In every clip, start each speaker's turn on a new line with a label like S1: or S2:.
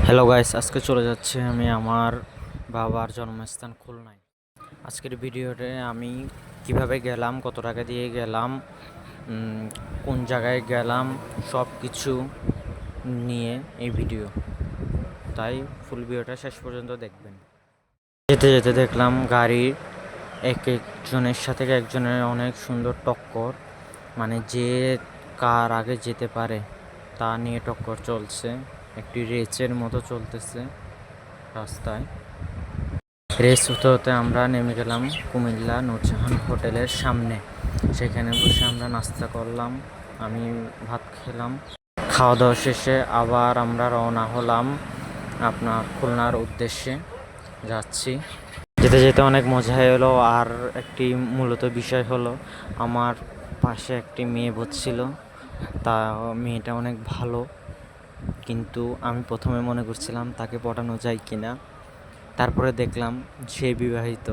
S1: Hello guys, আজকে চলে যাচ্ছি আমি আমার বাবার জন্মস্থান খুলনায়। আজকের ভিডিওতে আমি কিভাবে গেলাম, কত টাকা দিয়ে গেলাম, কোন জায়গায় গেলাম, সব কিছু নিয়ে এই ভিডিও। তাই ফুল ভিডিওটা শেষ পর্যন্ত দেখবেন। যেতে যেতে দেখলাম গাড়ির এক একজনের সাথে একজনের অনেক সুন্দর টক্কর, মানে যে কার আগে যেতে পারে তা নিয়ে টক্কর চলছে। একটি রেসের মতো চলতেছে রাস্তায়। রেস হতে হতে আমরা নেমে গেলাম কুমিল্লা নূরজাহান হোটেলের সামনে। সেখানে বসে আমরা নাস্তা করলাম, আমি ভাত খেলাম। খাওয়া দাওয়া শেষে আবার আমরা রওনা হলাম আপনার খুলনার উদ্দেশ্যে যাচ্ছি। যেতে যেতে অনেক মজা এলো। আর একটি মূলত বিষয় হলো, আমার পাশে একটি মেয়ে বসছিল, তা মেয়েটা অনেক ভালো, কিন্তু আমি প্রথমে মনে করছিলাম তাকে পটানো যায় কিনা। তারপরে দেখলাম সে বিবাহিত।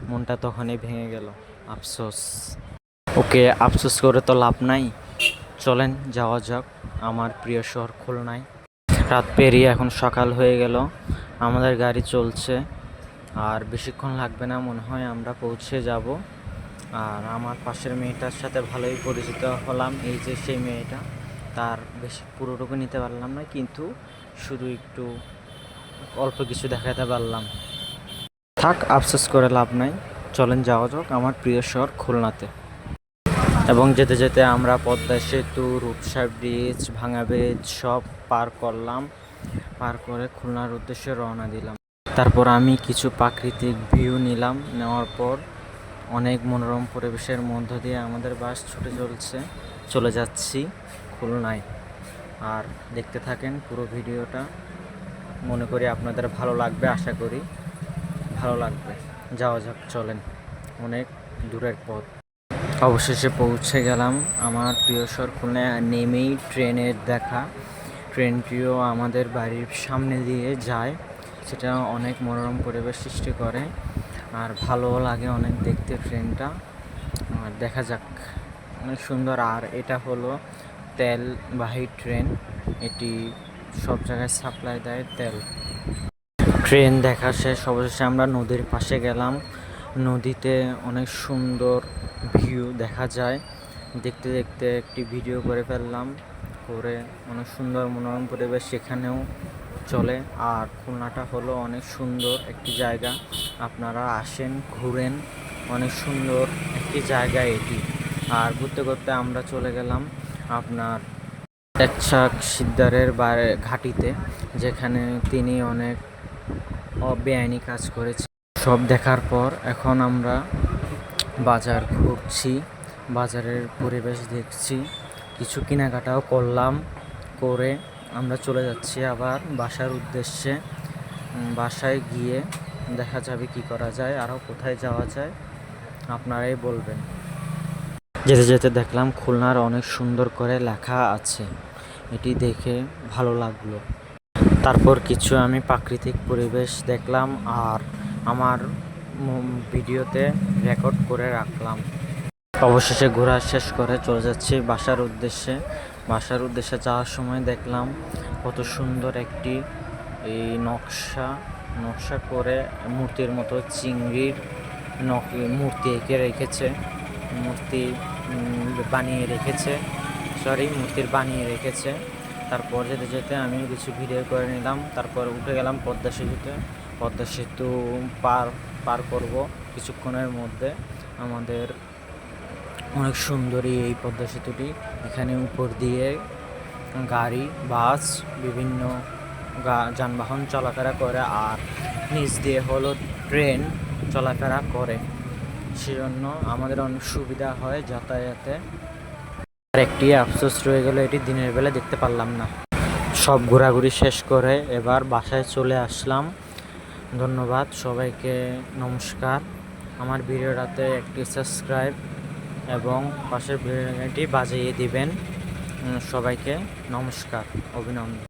S1: মনটা তখনই ভেঙে গেল। আফসোস। ওকে আফসোস করে তো লাভ নাই, চলেন যাওয়া যাক আমার প্রিয় শহর খুলনায়। রাত পেরিয়ে এখন সকাল হয়ে গেল, আমাদের গাড়ি চলছে, আর বেশিক্ষণ লাগবে না মনে হয় আমরা পৌঁছে যাব। আর আমার পাশের মেয়েটার সাথে ভালোই পরিচিত হলাম। এই যে সেই মেয়েটা, তার বেশি পুরোটুকু নিতে পারলাম না, কিন্তু শুধু একটু অল্প কিছু দেখাতে পারলাম। থাক, আফসোস করে লাভ নাই, চলেন যাওয়া যাক আমার প্রিয় শহর খুলনাতে। এবং যেতে যেতে আমরা পদ্মা সেতু, রূপসা ব্রিজ, ভাঙা ব্রিজ সব পার করলাম। পার করে খুলনার উদ্দেশ্যে রওনা দিলাম। তারপর আমি কিছু প্রাকৃতিক ভিউ নিলাম। নেওয়ার পর অনেক মনোরম পরিবেশের মধ্য দিয়ে আমাদের বাস ছুটে চলে যাচ্ছি খুলনায়। আর দেখতে থাকেন পুরো ভিডিওটা, মনে করি আপনাদের ভালো লাগবে, আশা করি ভালো লাগবে। যাওয়া যাক, চলেন, অনেক দূরের পথ। অবশেষে পৌঁছে গেলাম আমার প্রিয় শহর খুলনায়। নেমেই ট্রেনের দেখা, ট্রেনটিও আমাদের বাড়ির সামনে দিয়ে যায়, সেটা অনেক মনোরম পরিবেশ সৃষ্টি করে আর ভালো লাগে অনেক দেখতে ট্রেনটা। আর দেখা যাক, অনেক সুন্দর। আর এটা হলো তেলবাহী ট্রেন, এটি সব জায়গায় সাপ্লাই দেয় তেল। ট্রেন দেখা শেষ, অবশেষে আমরা নদীর পাশে গেলাম। নদীতে অনেক সুন্দর ভিউ দেখা যায়। দেখতে দেখতে একটি ভিডিও করে ফেললাম, করে অনেক সুন্দর মনোরম পরিবেশ সেখানেও চলে। আর খুলনাটা হলো অনেক সুন্দর একটি জায়গা, আপনারা আসেন, ঘুরেন, অনেক সুন্দর একটি জায়গা এটি। আর ঘুরতে ঘুরতে আমরা চলে গেলাম আপনার একশাক সিকদারের ঘাঁটিতে, যেখানে তিনি অনেক বেআইনি কাজ করেছে। সব দেখার পর এখন আমরা বাজার ঘুরছি, বাজারের পরিবেশ দেখছি, কিছু কেনাকাটাও করলাম। করে আমরা চলে যাচ্ছি আবার বাসার উদ্দেশ্যে। বাসায় গিয়ে দেখা যাবে কি করা যায়, আরও কোথায় যাওয়া যায় আপনারাই বলবেন। যেতে যেতে দেখলাম খুলনার অনেক সুন্দর করে লেখা আছে, এটি দেখে ভালো লাগলো। তারপর কিছু আমি প্রাকৃতিক পরিবেশ দেখলাম আর আমার ভিডিওতে রেকর্ড করে রাখলাম। অবশেষে ঘোরা শেষ করে চলে যাচ্ছি বাসার উদ্দেশ্যে। বাসার উদ্দেশ্যে যাওয়ার সময় দেখলাম কত সুন্দর একটি এই নকশা করে মূর্তির মতো চিংড়ির মূর্তি এঁকে রেখেছে, মূর্তির বানিয়ে রেখেছে। তারপর যেতে যেতে আমি কিছু ভিডিও করে নিলাম। তারপর উঠে গেলাম পদ্মা সেতু পার করব কিছুক্ষণের মধ্যে। আমাদের অনেক সুন্দরী এই পদ্মা সেতুটি, এখানে উপর দিয়ে গাড়ি, বাস, বিভিন্ন যানবাহন চলাফেরা করে, আর নিচ দিয়ে হলো ট্রেন চলাফেরা করে। সেজন্য আমাদের অনেক সুবিধা হয় যাতায়াতে। আর একটি আফসোস রয়ে গেল, এটি দিনের বেলা দেখতে পারলাম না। সব ঘোরাঘুরি শেষ করে এবার বাসায় চলে আসলাম। ধন্যবাদ সবাইকে, নমস্কার। আমার ভিডিওটাতে একটি সাবস্ক্রাইব এবং পাশের ভিডিওটি বাজিয়ে দিবেন। সবাইকে নমস্কার, অভিনন্দন।